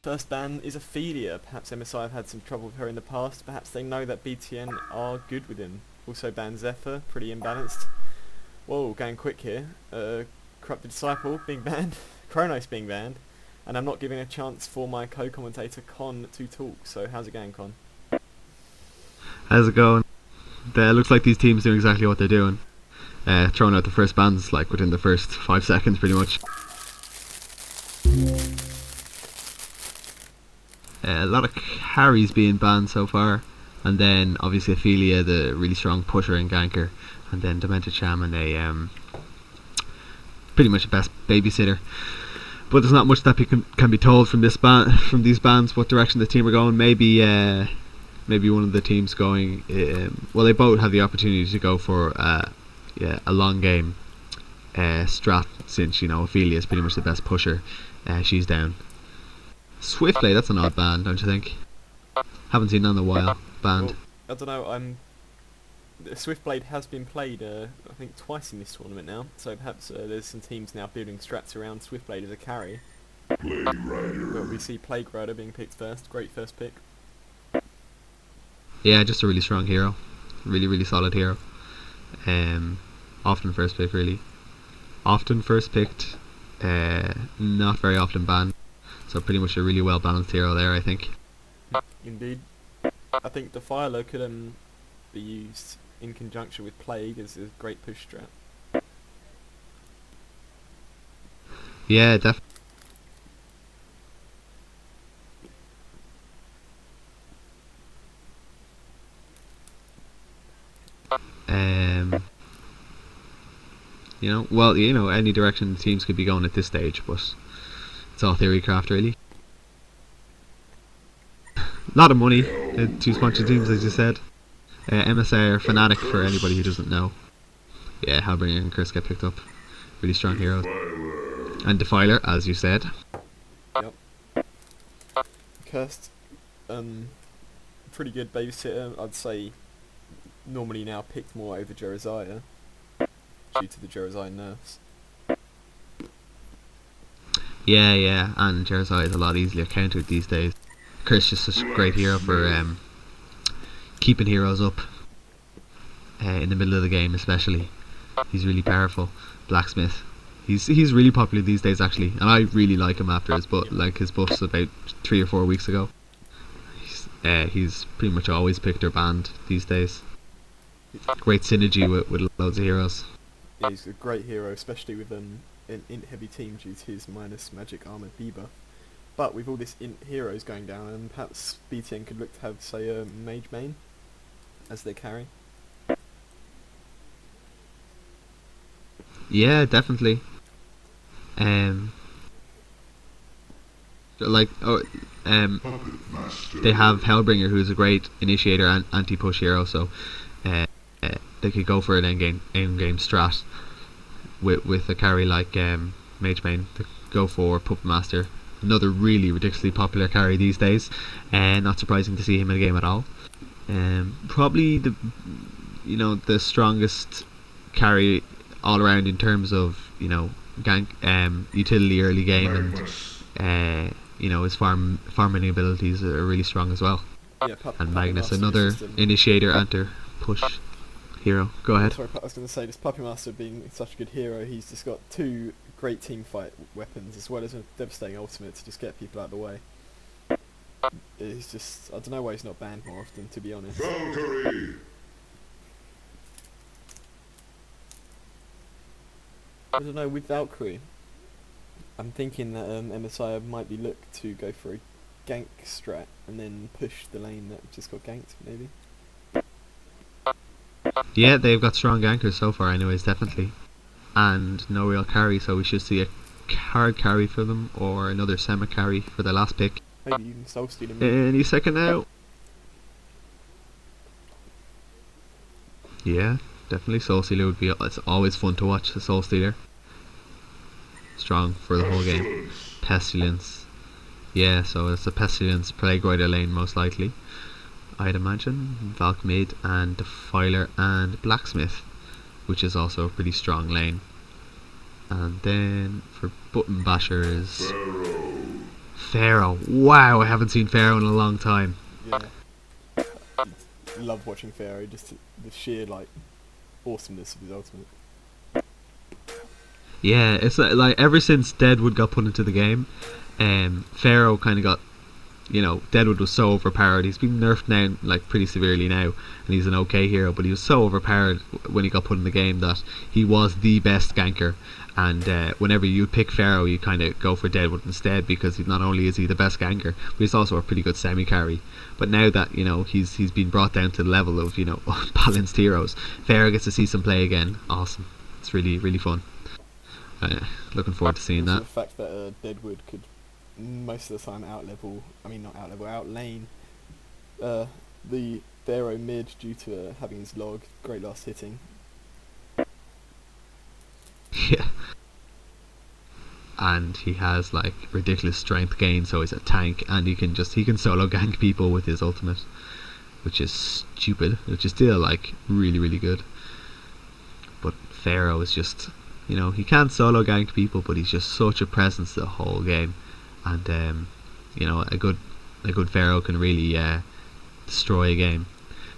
First ban is Ophelia. Perhaps MSI have had some trouble with her in the past. Perhaps they know that BTN are good with him. Also banned Zephyr, pretty imbalanced. Whoa, going quick here. Corrupted Disciple being banned. Kronos being banned. And I'm not giving a chance for my co-commentator Con to talk. So how's it going, Con? How's it going? Looks like these teams do exactly what they're doing. Throwing out the first bans like within the first 5 seconds pretty much. A lot of carries being banned so far, and then obviously Ophelia, the really strong pusher and ganker, and then Demented Shaman, pretty much the best babysitter. But there's not much that can be told from these bans what direction the team are going. Maybe one of the teams going. Well, they both have the opportunity to go for a long game strat, since Ophelia is pretty much the best pusher. She's down. Swiftblade, that's an odd ban, don't you think? Haven't seen that in a while. Banned. Well, I don't know. Swiftblade has been played, I think, twice in this tournament now. So perhaps there's some teams now building strats around Swiftblade as a carry. But we see Plague Rider being picked first. Great first pick. Yeah, just a really strong hero. Really, really solid hero. Often first pick, really. Often first picked. Not very often banned. So pretty much a really well balanced hero there, I think. Indeed. I think Defiler could be used in conjunction with Plague as a great push strat. Yeah, definitely. Any direction the teams could be going at this stage, but it's all theory craft, really. A lot of money, two sponsored teams, as you said. MSI are Fnatic, for anybody who doesn't know. Yeah, Hellbringer and Chris get picked up. Really strong heroes. And Defiler, as you said. Yep. Cursed, pretty good babysitter. I'd say normally now picked more over Jeremiah due to the Jeremiah nerfs. Yeah, and Jeremiah is a lot easier countered these days. Chris is such a great hero for keeping heroes up in the middle of the game, especially. He's really powerful. Blacksmith, he's really popular these days, actually, and I really like him after his buffs about 3 or 4 weeks ago. He's pretty much always picked or banned these days. Great synergy with loads of heroes. Yeah, he's a great hero, especially with an int heavy team due to his minus magic armor debuff. But with all this int heroes going down, and perhaps BTN could look to have, say, a mage main as their carry. Yeah, definitely. They have Hellbringer, who's a great initiator and anti-push hero, so they could go for an end game strat with a carry like Mage Main. They go for Puppet Master, another really ridiculously popular carry these days, and not surprising to see him in a game at all. Probably the strongest carry all around in terms of gank, utility early game, and his farming abilities are really strong as well. Yeah, and Magnus, another initiator and push hero. Go ahead. Sorry, I was going to say, this Puppy Master being such a good hero, he's just got 2 great team fight weapons as well as a devastating ultimate to just get people out of the way. He's just, I don't know why he's not banned more often, to be honest. Valkyrie. I don't know, with Valkyrie, I'm thinking that MSI might be looked to go for a gank strat and then push the lane that just got ganked, maybe. Yeah, they've got strong gankers so far anyways, definitely. And no real carry, so we should see a hard carry for them, or another semi-carry for the last pick. Maybe even Soul Stealer. Any second now. Yeah, definitely Soul Stealer would be, it's always fun to watch the Soul Stealer. Strong for the whole game. Pestilence. Yeah, so it's a Pestilence Plague Rider lane most likely, I'd imagine. Valk mid and Defiler and Blacksmith, which is also a pretty strong lane. And then for button bashers, Pharaoh. Wow, I haven't seen Pharaoh in a long time. Yeah. Love watching Pharaoh, just the sheer like awesomeness of his ultimate. Yeah, it's like ever since Deadwood got put into the game, Pharaoh kind of got, you know, Deadwood was so overpowered. He's been nerfed now, like pretty severely now, and he's an okay hero, but he was so overpowered when he got put in the game that he was the best ganker. And whenever you pick Pharaoh, you kind of go for Deadwood instead, because not only is he the best ganker, but he's also a pretty good semi carry. But now that, you know, he's been brought down to the level of, you know, balanced heroes, Pharaoh gets to see some play again. Awesome, it's really really fun. Looking forward to seeing that. The fact that Deadwood could most of the time outlane the Pharaoh mid due to having his log, great last hitting. Yeah. And he has like ridiculous strength gain, so he's a tank, and he can solo gank people with his ultimate, which is stupid, which is still like really really good. But Pharaoh is just, you know, he can't solo gank people, but he's just such a presence the whole game. And you know, a good Pharaoh can really destroy a game.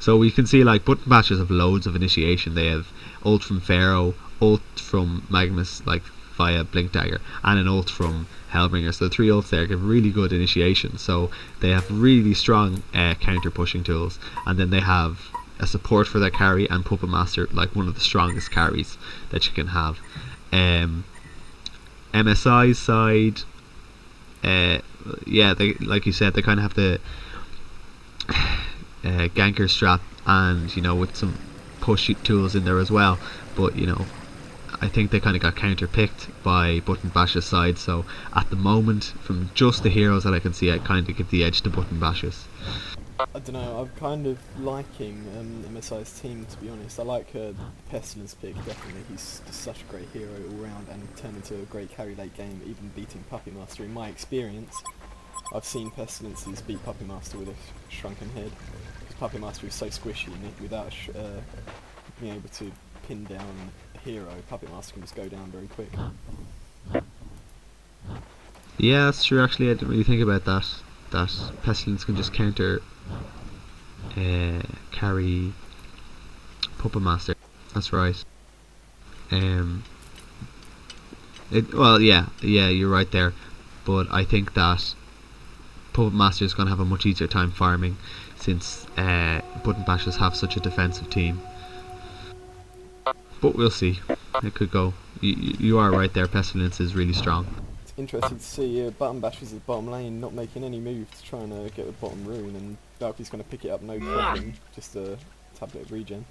So we can see like button bashers have loads of initiation. They have ult from Pharaoh, ult from Magnus like via Blink Dagger, and an ult from Hellbringer. So the 3 ults there give really good initiation. So they have really strong counter pushing tools, and then they have a support for their carry, and Puppet Master, like one of the strongest carries that you can have. MSI's side, yeah, they, like you said, they kind of have the ganker strat, and, you know, with some push tools in there as well. But, you know, I think they kind of got counter picked by Button Bash's side. So at the moment, from just the heroes that I can see, I kind of give the edge to Button Bash's. I don't know, I'm kind of liking MSI's team, to be honest. I like Pestilence pick, definitely. He's just such a great hero all round, and turned into a great carry late game, even beating Puppet Master. In my experience, I've seen Pestilences beat Puppet Master with a shrunken head, because Puppet Master is so squishy, and without being able to pin down a hero, Puppet Master can just go down very quick. Yeah, that's true. Actually, I didn't really think about that. That Pestilence can just counter carry Puppet Master. That's right. Well, yeah, you're right there. But I think that Puppet Master is going to have a much easier time farming, since Button Bashers have such a defensive team. But we'll see. It could go. You are right there. Pestilence is really strong. It's interesting to see Button Bashers at the bottom lane not making any move to try and get the bottom rune, and Valkyrie's going to pick it up no problem, just a tablet of regen.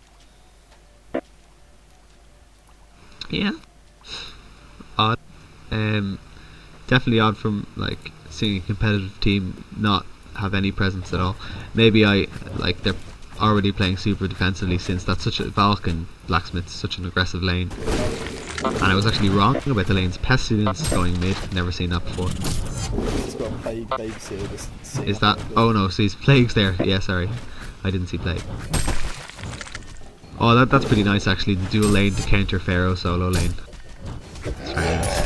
Yeah. Odd. Definitely odd from like seeing a competitive team not have any presence at all. Maybe they're already playing super defensively, since that's such a Valken Blacksmith's such an aggressive lane. And I was actually wrong about the lanes. Pestilence going mid, never seen that before. He's got a Plague babysitter just sitting Is that? Oh no, so he's Plague's there. Yeah, sorry, I didn't see Plague. Oh, that's pretty nice actually. The dual lane to counter Pharaoh solo lane. It's very nice.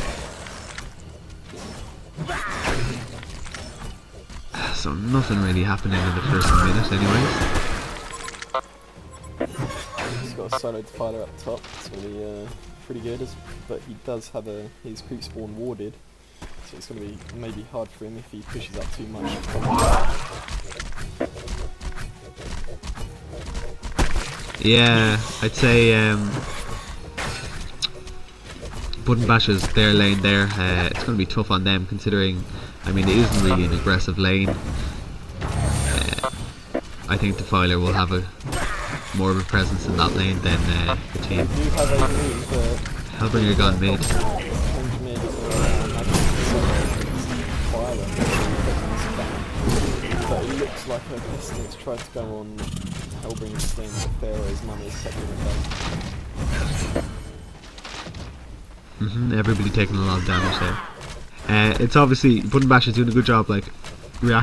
So nothing really happening in the first minute anyways. He's got a solo defiler up top. It's really pretty good, but he does have his creep spawn warded, so it's going to be maybe hard for him if he pushes up too much. Yeah, I'd say Button Bashers, their lane there, it's going to be tough on them, considering, I mean, it isn't really an aggressive lane. I think Defiler will have more of a presence in that lane than the team. Hellbringer gone mid. But it looks like a Pestilence tried to go on Hellbringer's lane, but Pharaoh's money is kept him down. Everybody taking a lot of damage there. It's obviously Button Bash is doing a good job, like reacting